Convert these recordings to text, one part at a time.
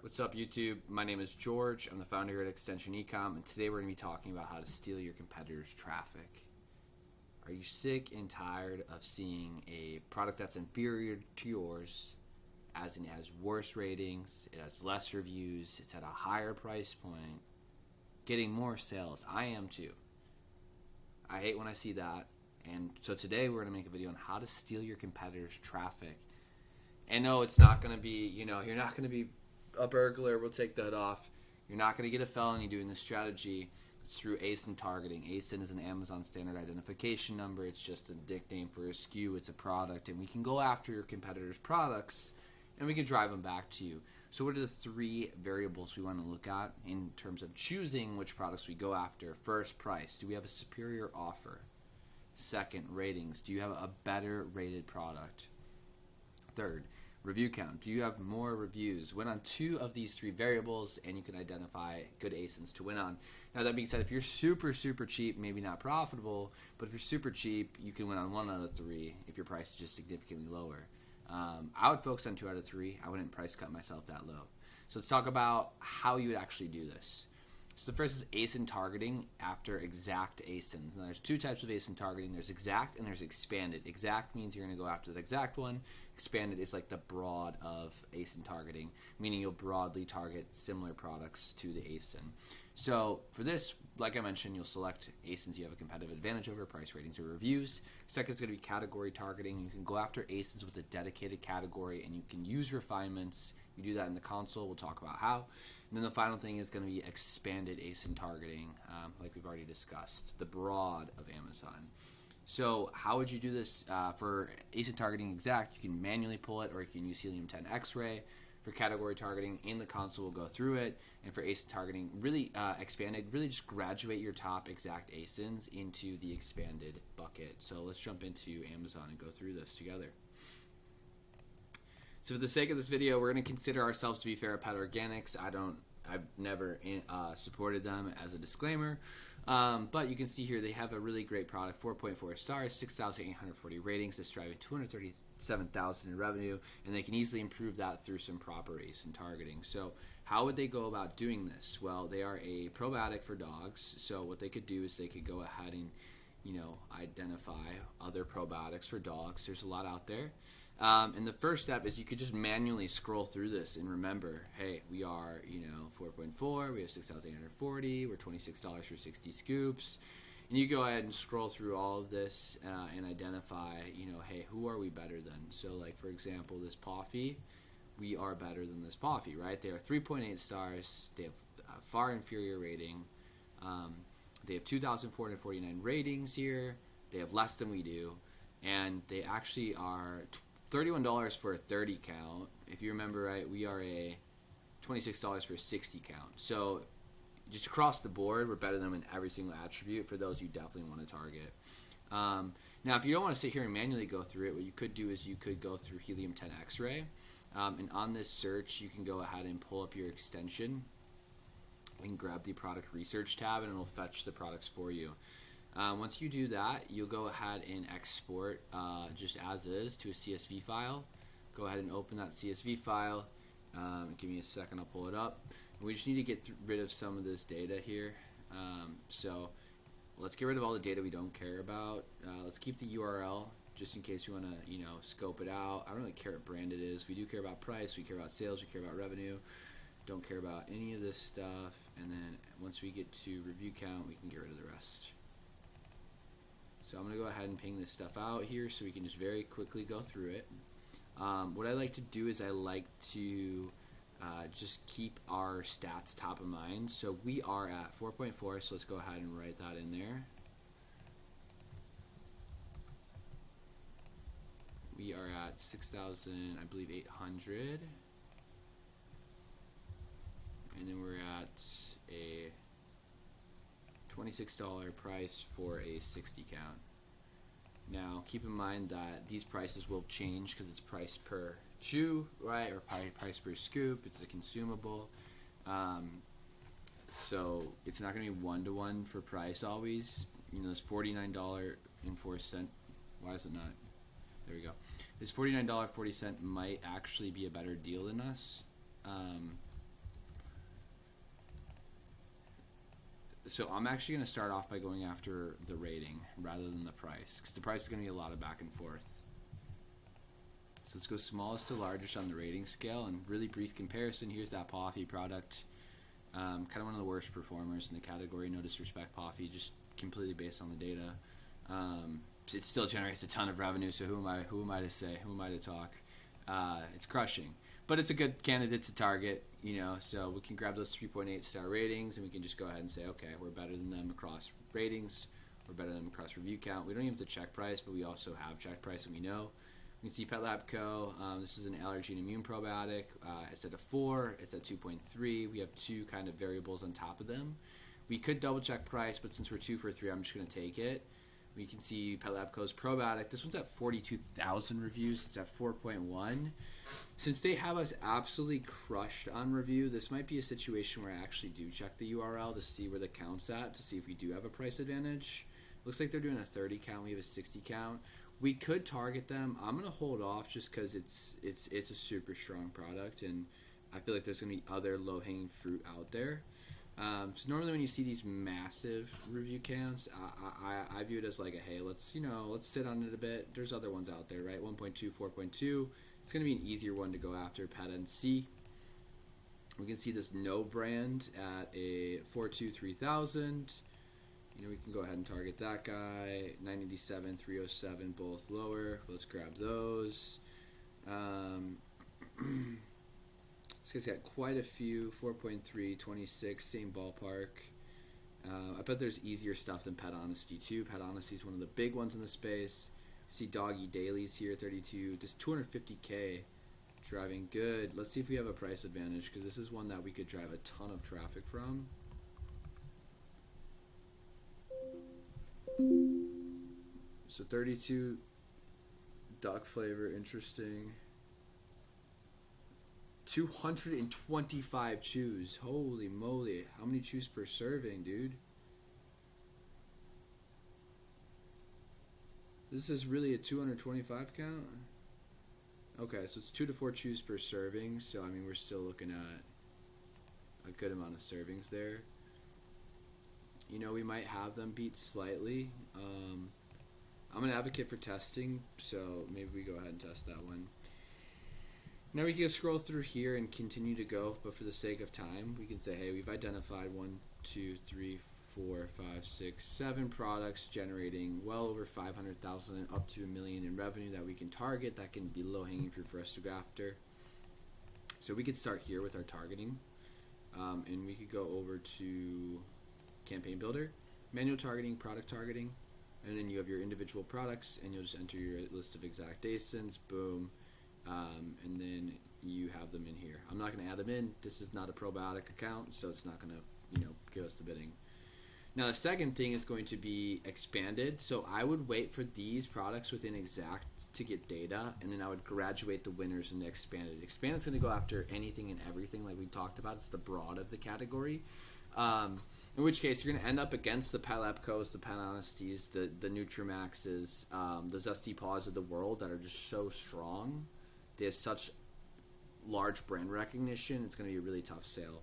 What's up, YouTube? My name is George. I'm the founder here at Extension Ecom, and today we're going to be talking about how to steal your competitors' traffic. Are you sick and tired of seeing a product that's inferior to yours, as in it has worse ratings, it has less reviews, it's at a higher price point, getting more sales? I am too. I hate when I see that, and so today we're going to make a video on how to steal your competitors' traffic. And no, it's not going to be, you're not going to be a burglar. We'll take the hood off. You're not going to get a felony doing this strategy. It's through ASIN targeting. ASIN is an Amazon standard identification number. It's just a nickname for a SKU. It's a product, and we can go after your competitors' products, and we can drive them back to you. So what are the three variables we want to look at in terms of choosing which products we go after? First, price. Do we have a superior offer? Second, ratings. Do you have a better rated product? Third, review count. Do you have more reviews? Win on two of these three variables, and you can identify good ASINs to win on. Now, that being said, if you're super cheap, maybe not profitable, but if you're super cheap, you can win on one out of three if your price is just significantly lower. I would focus on 2 out of 3. I wouldn't price cut myself that low. So let's talk about how you would actually do this. So the first is ASIN targeting after exact ASINs. Now, there's two types of ASIN targeting. There's exact and there's expanded. Exact means you're going to go after the exact one. Expanded is like the broad of ASIN targeting, meaning you'll broadly target similar products to the ASIN. So for this, like I mentioned, you'll select ASINs you have a competitive advantage over, price, ratings, or reviews. Second is going to be category targeting. You can go after ASINs with a dedicated category, and you can use refinements. You do that in the console. We'll talk about how. And then the final thing is going to be expanded ASIN targeting, like we've already discussed, the broad of Amazon. So how would you do this? For ASIN targeting exact, you can manually pull it, or you can use Helium-10 X-ray. For category targeting, in the console, we'll go through it. And for ASIN targeting, really expanded, really just graduate your top exact ASINs into the expanded bucket. So let's jump into Amazon and go through this together. So for the sake of this video, we're going to consider ourselves to be Fair Pet Organics. I've never supported them as a disclaimer. But you can see here they have a really great product, 4.4 stars, 6,840 ratings. It's driving $237,000 in revenue, and they can easily improve that through some proper ASIN targeting. So how would they go about doing this? Well, they are a probiotic for dogs. So what they could do is they could go ahead and identify other probiotics for dogs. There's a lot out there. And the first step is you could just manually scroll through this and remember, hey, we are, 4.4, we have 6,840, we're $26 for 60 scoops. And you go ahead and scroll through all of this and identify, hey, who are we better than? So, like, for example, this Poffy, we are better than this Poffy, right? They are 3.8 stars. They have a far inferior rating. They have 2,449 ratings here. They have less than we do. And they actually are $31 for a 30 count. If you remember right, we are a $26 for a 60 count. So just across the board, we're better than them in every single attribute for those you definitely want to target. Now, if you don't want to sit here and manually go through it, what you could do is you could go through Helium-10 X-ray. And on this search, you can go ahead and pull up your extension and grab the product research tab, and it'll fetch the products for you. Once you do that, you'll go ahead and export just as is to a CSV file. Go ahead and open that CSV file. Give me a second, I'll pull it up. We just need to get rid of some of this data here. So let's get rid of all the data we don't care about. Let's keep the URL just in case you want to scope it out. I don't really care what brand it is. We do care about price, we care about sales, we care about revenue. Don't care about any of this stuff. And then once we get to review count, we can get rid of the rest. So I'm going to go ahead and ping this stuff out here so we can just very quickly go through it. What I like to do is I like to just keep our stats top of mind. So we are at 4.4, so let's go ahead and write that in there. We are at 6,000, I believe 800. And then we're at a $26 price for a 60 count. Now, keep in mind that these prices will change because it's price per chew, right, or price per scoop. It's a consumable. So it's not going to be one-to-one for price always. This $49.04. Why is it not? There we go. This $49.40 might actually be a better deal than us. So I'm actually going to start off by going after the rating rather than the price, because the price is going to be a lot of back and forth. So let's go smallest to largest on the rating scale, and really brief comparison. Here's that Poffy product. Kind of one of the worst performers in the category. No disrespect, Poffy, just completely based on the data. It still generates a ton of revenue, so who am I to say? Who am I to talk? It's crushing. But it's a good candidate to target, so we can grab those 3.8 star ratings, and we can just go ahead and say, okay, we're better than them across ratings, we're better than them across review count. We don't even have to check price, but we also have check price, and we know. We can see Pet Lab Co. This is an allergy and immune probiotic. It's at a 4, it's at 2.3. We have 2 kind of variables on top of them. We could double check price, but since we're 2 for 3, I'm just going to take it. We can see Pet Lab Co.'s probiotic. This one's at 42,000 reviews. It's at 4.1. Since they have us absolutely crushed on review, this might be a situation where I actually do check the URL to see where the count's at, to see if we do have a price advantage. Looks like they're doing a 30 count. We have a 60 count. We could target them. I'm going to hold off just because it's a super strong product, and I feel like there's going to be other low-hanging fruit out there. So normally when you see these massive review counts, I view it as like hey, let's sit on it a bit. There's other ones out there, right? 1.2, 4.2. It's going to be an easier one to go after. Pet NC. We can see this no brand at a 423,000. We can go ahead and target that guy. 987, 307, both lower. Let's grab those. This guy's got quite a few. 4.3, 26, same ballpark. I bet there's easier stuff than Pet Honesty too. Pet Honesty is one of the big ones in the space. See Doggy Dailies here, 32. Just 250K driving good. Let's see if we have a price advantage, because this is one that we could drive a ton of traffic from. So 32 duck flavor, interesting. 225 chews. Holy moly. How many chews per serving, dude? This is really a 225 count? Okay, so it's 2 to 4 chews per serving. So, I mean, we're still looking at a good amount of servings there. We might have them beat slightly. I'm an advocate for testing, so maybe we go ahead and test that one. Now we can scroll through here and continue to go, but for the sake of time, we can say, hey, we've identified 1, 2, 3, 4, 5, 6, 7 products generating well over 500,000 and up to $1 million in revenue that we can target. That can be low-hanging fruit for us to go after. So we could start here with our targeting, and we could go over to Campaign Builder, manual targeting, product targeting, and then you have your individual products, and you'll just enter your list of exact ASINs, boom, and then you have them in here. I'm not going to add them in. This is not a probiotic account, so it's not going to give us the bidding. Now the second thing is going to be expanded. So I would wait for these products within exact to get data, and then I would graduate the winners into expanded. Expanded is going to go after anything and everything like we talked about. It's the broad of the category. In which case, you're going to end up against the Pet Lab Co's, the Pet Honesties, the Nutrimaxes, the Zesty Paws of the world that are just so strong. They have such large brand recognition. It's going to be a really tough sale.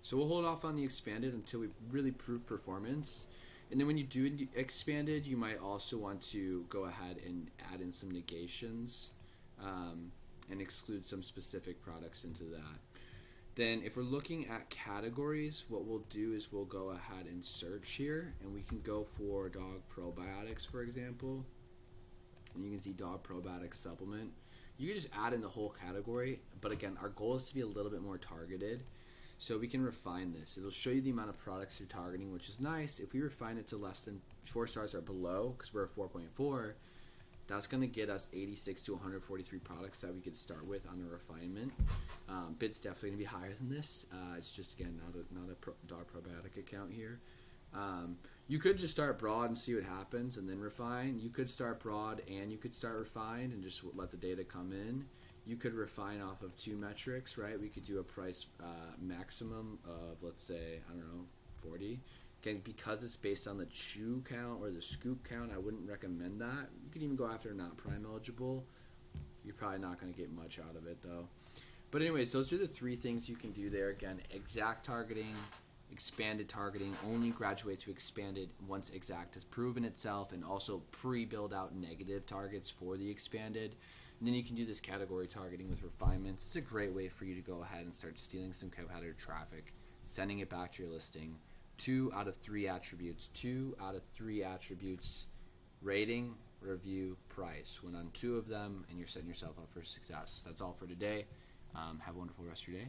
So we'll hold off on the expanded until we really prove performance. And then when you do expanded, you might also want to go ahead and add in some negations and exclude some specific products into that. Then if we're looking at categories, what we'll do is we'll go ahead and search here, and we can go for dog probiotics, for example. And you can see dog probiotic supplement. You can just add in the whole category, but again, our goal is to be a little bit more targeted. So we can refine this. It'll show you the amount of products you're targeting, which is nice. If we refine it to less than 4 stars or below, because we're at 4.4, that's going to get us 86 to 143 products that we could start with on a refinement. Bid's definitely going to be higher than this. It's just, again, not a dog probiotic account here. You could just start broad and see what happens and then refine. You could start broad and you could start refined and just let the data come in. You could refine off of 2 metrics, right? We could do a price maximum of, let's say, 40. Again, because it's based on the chew count or the scoop count, I wouldn't recommend that. You could even go after not prime eligible. You're probably not going to get much out of it, though. But anyways, those are the 3 things you can do there. Again, exact targeting, Expanded targeting only graduate to expanded once exact has proven itself, and also pre-build out negative targets for the expanded. And then you can do this category targeting with refinements. It's a great way for you to go ahead and start stealing some competitor traffic, sending it back to your listing. 2 out of 3 attributes. 2 out of 3 attributes: rating, review, price. When on 2 of them, and you're setting yourself up for success. That's all for today. Have a wonderful rest of your day.